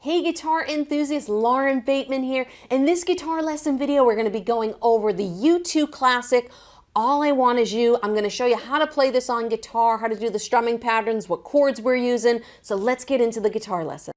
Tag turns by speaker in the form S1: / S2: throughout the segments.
S1: Hey guitar enthusiasts, Lauren Bateman here. In this guitar lesson video, we're going to be going over the U2 classic, All I Want Is You. I'm going to show you how to play this on guitar, how to do the strumming patterns, what chords we're using. So let's get into the guitar lesson.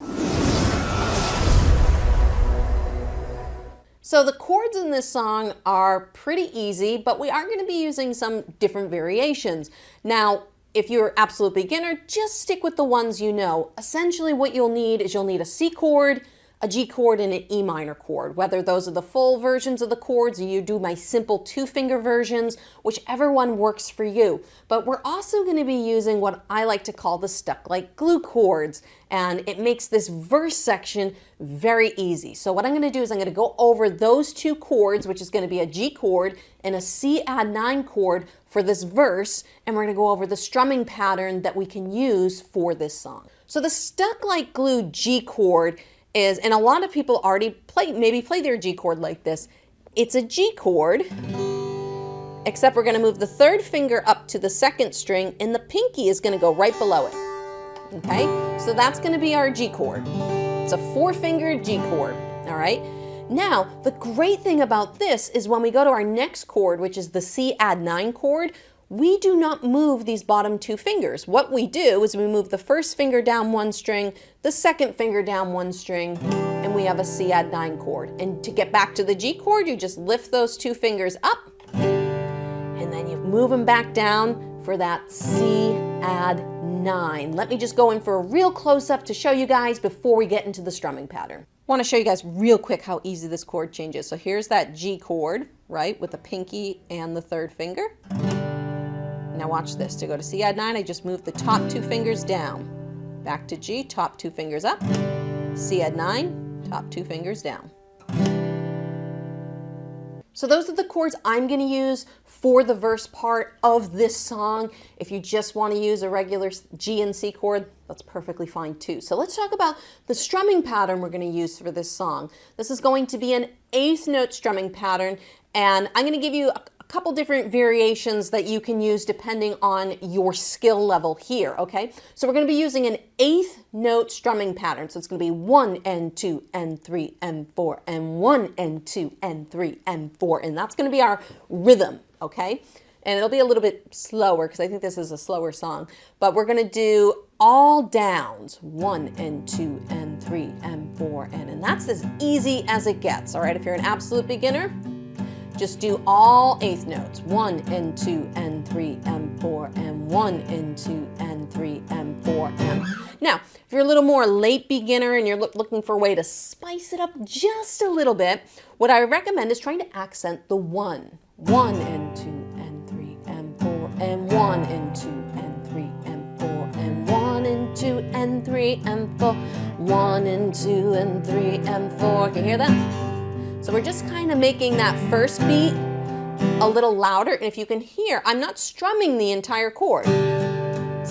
S1: So the chords in this song are pretty easy, but we are going to be using some different variations. Now, if you're an absolute beginner, just stick with the ones you know. Essentially what you'll need is you'll need a C chord, a G chord, and an E minor chord. Whether those are the full versions of the chords or you do my simple two-finger versions, whichever one works for you. But we're also going to be using what I like to call the stuck like glue chords, and it makes this verse section very easy. So what I'm going to do is I'm going to go over those two chords, which is going to be a G chord and a C add 9 chord for this verse, and we're going to go over the strumming pattern that we can use for this song. So the stuck like glue G chord is, and a lot of people already maybe play their G chord like this. It's a G chord, except we're going to move the third finger up to the second string and the pinky is going to go right below it. Okay, so that's going to be our G chord. It's a 4-fingered G chord. All right. Now, the great thing about this is when we go to our next chord, which is the C add 9 chord, we do not move these bottom two fingers. What we do is we move the first finger down one string, the second finger down one string, and we have a C add 9 chord. And to get back to the G chord, you just lift those two fingers up, and then you move them back down for that C add 9. Let me just go in for a real close-up to show you guys before we get into the strumming pattern. I want to show you guys real quick how easy this chord changes. So here's that G chord, right, with the pinky and the third finger. Now watch this. To go to C add 9, I just move the top two fingers down. Back to G, top two fingers up. C add 9, top two fingers down. So those are the chords I'm going to use for the verse part of this song. If you just want to use a regular G and C chord, that's perfectly fine too. So let's talk about the strumming pattern we're going to use for this song. This is going to be an 8th note strumming pattern, and I'm going to give you a couple different variations that you can use depending on your skill level here, okay? So we're going to be using an 8th note strumming pattern. So it's going to be 1 and 2 and 3 and 4 and 1 and 2 and 3 and 4, and that's going to be our rhythm, okay? And it'll be a little bit slower because I think this is a slower song, but we're going to do all downs, 1 and 2 and 3 and 4, and that's as easy as it gets, all right? If you're an absolute beginner, just do all 8th notes, 1 and 2 and 3 and 4 and 1 and 2 and 3 and 4 and. Now, if you're a little more late beginner and you're looking for a way to spice it up just a little bit, what I recommend is trying to accent the 1. 1 and 2 and 3 and 4 and 1 and 2 and 3 and 4 and 1 and 2 and 3 and 4, 1 and 2 and 3 and 4. Can you hear that? So we're just kind of making that first beat a little louder, and if you can hear, I'm not strumming the entire chord. I'm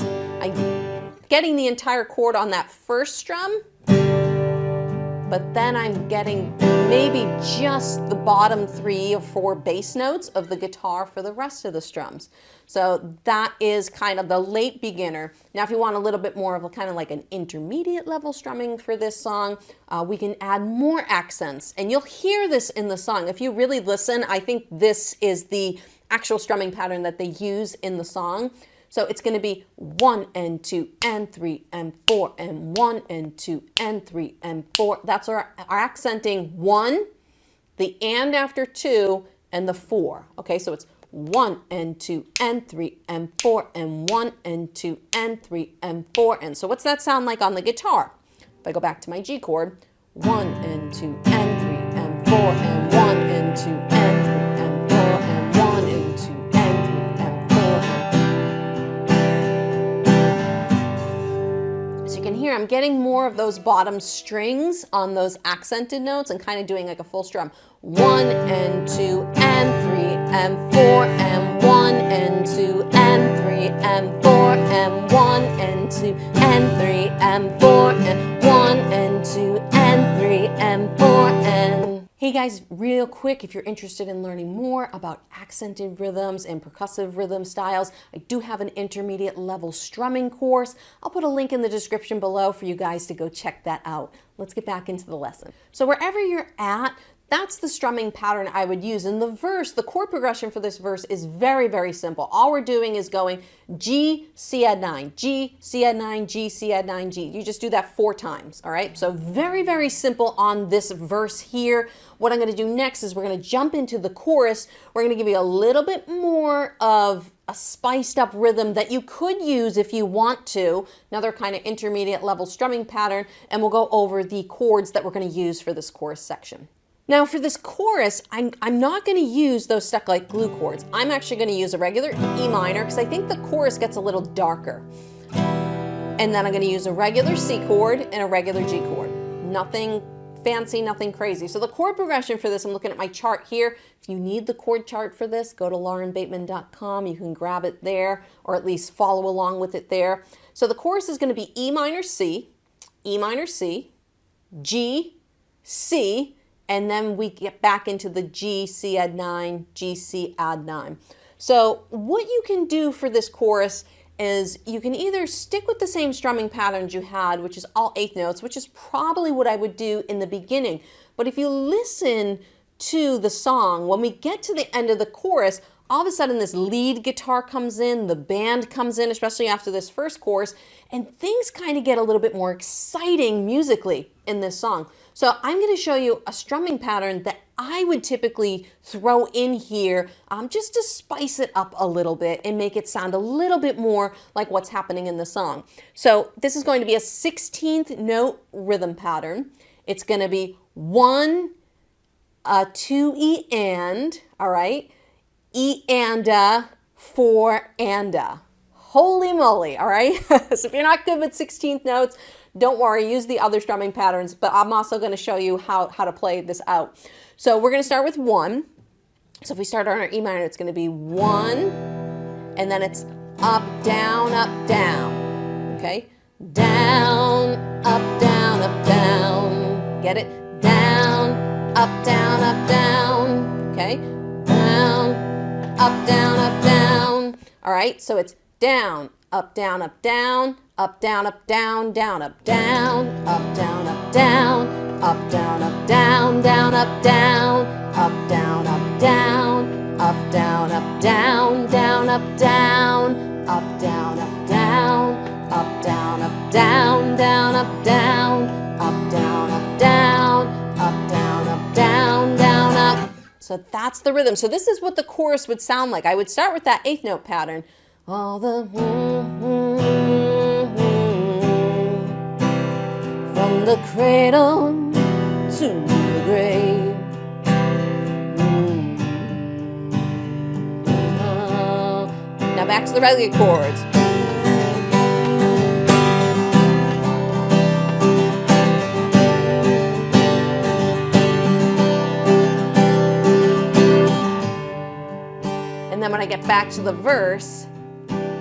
S1: getting the entire chord on that first strum, but then I'm getting maybe just the bottom 3 or 4 bass notes of the guitar for the rest of the strums. So that is kind of the late beginner. Now if you want a little bit more of a kind of like an intermediate level strumming for this song, we can add more accents, and you'll hear this in the song. If you really listen, I think this is the actual strumming pattern that they use in the song. So it's going to be 1 and 2 and 3 and 4 and 1 and 2 and 3 and 4. That's our accenting 1, the and after 2, and the 4. Okay, so it's 1 and 2 and 3 and 4 and 1 and 2 and 3 and 4 and. So what's that sound like on the guitar? If I go back to my G chord, 1 and 2 and 3 and 4 and 1 and 2 and 3 and 4 and 1 and 2 and 3 and 4 and. So you can hear I'm getting more of those bottom strings on those accented notes and kind of doing like a full strum. 1 and 2 and 3 and 4 and 1 and 2 and 3 and 4 and 1 and 2 and 3 and 4 and 1 and 2 and 3 and 4 and. Hey guys, real quick, if you're interested in learning more about accented rhythms and percussive rhythm styles, I do have an intermediate level strumming course. I'll put a link in the description below for you guys to go check that out. Let's get back into the lesson. So wherever you're at, that's the strumming pattern I would use. In the verse, the chord progression for this verse is very, very simple. All we're doing is going G, C add 9, G, C add 9, G, C add 9, G. You just do that 4 times, all right? So very, very simple on this verse here. What I'm gonna do next is we're gonna jump into the chorus. We're gonna give you a little bit more of a spiced up rhythm that you could use if you want to, another kind of intermediate level strumming pattern, and we'll go over the chords that we're gonna use for this chorus section. Now for this chorus, I'm not going to use those stuck like glue chords. I'm actually going to use a regular E minor because I think the chorus gets a little darker. And then I'm going to use a regular C chord and a regular G chord. Nothing fancy, nothing crazy. So the chord progression for this, I'm looking at my chart here. If you need the chord chart for this, go to laurenbateman.com. You can grab it there or at least follow along with it there. So the chorus is going to be E minor, C, G, C, and then we get back into the G, C add 9, G, C add 9. So what you can do for this chorus is you can either stick with the same strumming patterns you had, which is all 8th notes, which is probably what I would do in the beginning. But if you listen to the song, when we get to the end of the chorus, all of a sudden this lead guitar comes in, the band comes in, especially after this first chorus, and things kind of get a little bit more exciting musically in this song. So I'm going to show you a strumming pattern that I would typically throw in here just to spice it up a little bit and make it sound a little bit more like what's happening in the song. So this is going to be a 16th note rhythm pattern. It's going to be 1, 2 E and, all right, E and 4 and Holy moly, all right? So if you're not good with 16th notes, don't worry, use the other strumming patterns, but I'm also going to show you how to play this out. So we're going to start with 1. So if we start on our E minor, it's going to be 1, and then it's up, down, okay? Down, up, down, get it? Down, up, down, okay? Down, up, down. All right, so it's down, up, down, up, down, up, down, up, down, down, up, down, up, down, up, down, up, down, up, down, down, up, down, up, down, up, down, up, down, up, down, down, up, down, up, down, up, down, up, down, up, down, down, up, down, up, down, up, down, up, down, up, down, down, up. So that's the rhythm. So this is what the chorus would sound like. I would start with that 8th note pattern. All the from the cradle to the grave. Now back to the regular chords. And then when I get back to the verse,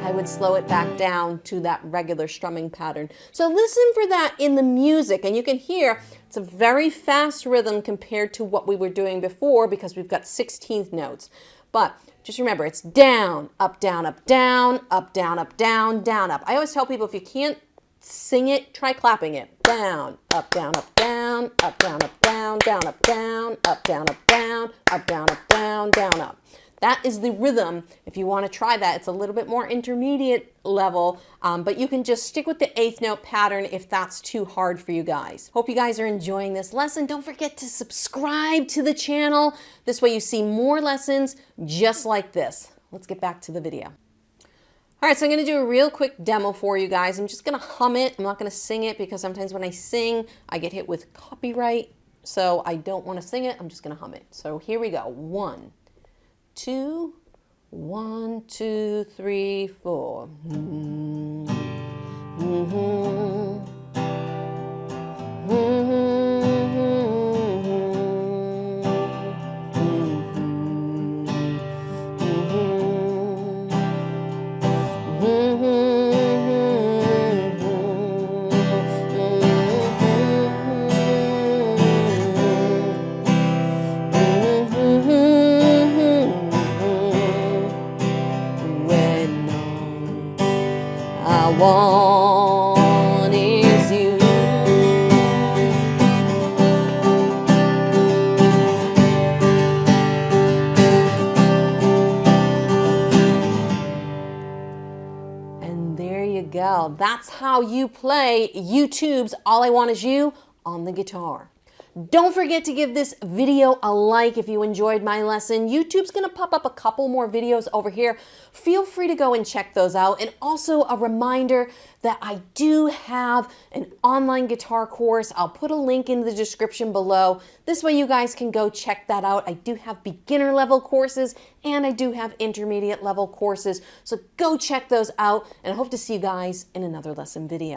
S1: I would slow it back down to that regular strumming pattern. So listen for that in the music, and you can hear it's a very fast rhythm compared to what we were doing before because we've got 16th notes. But just remember, it's down, up, down, up, down, up, down, up, down, down, up. I always tell people if you can't sing it, try clapping it. Down, up, down, up, down, up, down, up, down, down, up, down, up, down, up, down, up, down, up, down, down, up. That is the rhythm. If you want to try that, it's a little bit more intermediate level, but you can just stick with the 8th note pattern if that's too hard for you guys. Hope you guys are enjoying this lesson. Don't forget to subscribe to the channel. This way you see more lessons just like this. Let's get back to the video. All right, so I'm going to do a real quick demo for you guys. I'm just going to hum it. I'm not going to sing it because sometimes when I sing, I get hit with copyright. So I don't want to sing it. I'm just going to hum it. So here we go. 1, 2, 1, 2, 3, 4. And there you go. That's how you play YouTube's All I Want Is You on the guitar. Don't forget to give this video a like if you enjoyed my lesson. YouTube's going to pop up a couple more videos over here. Feel free to go and check those out. And also a reminder that I do have an online guitar course. I'll put a link in the description below. This way you guys can go check that out. I do have beginner level courses and I do have intermediate level courses. So go check those out, and I hope to see you guys in another lesson video.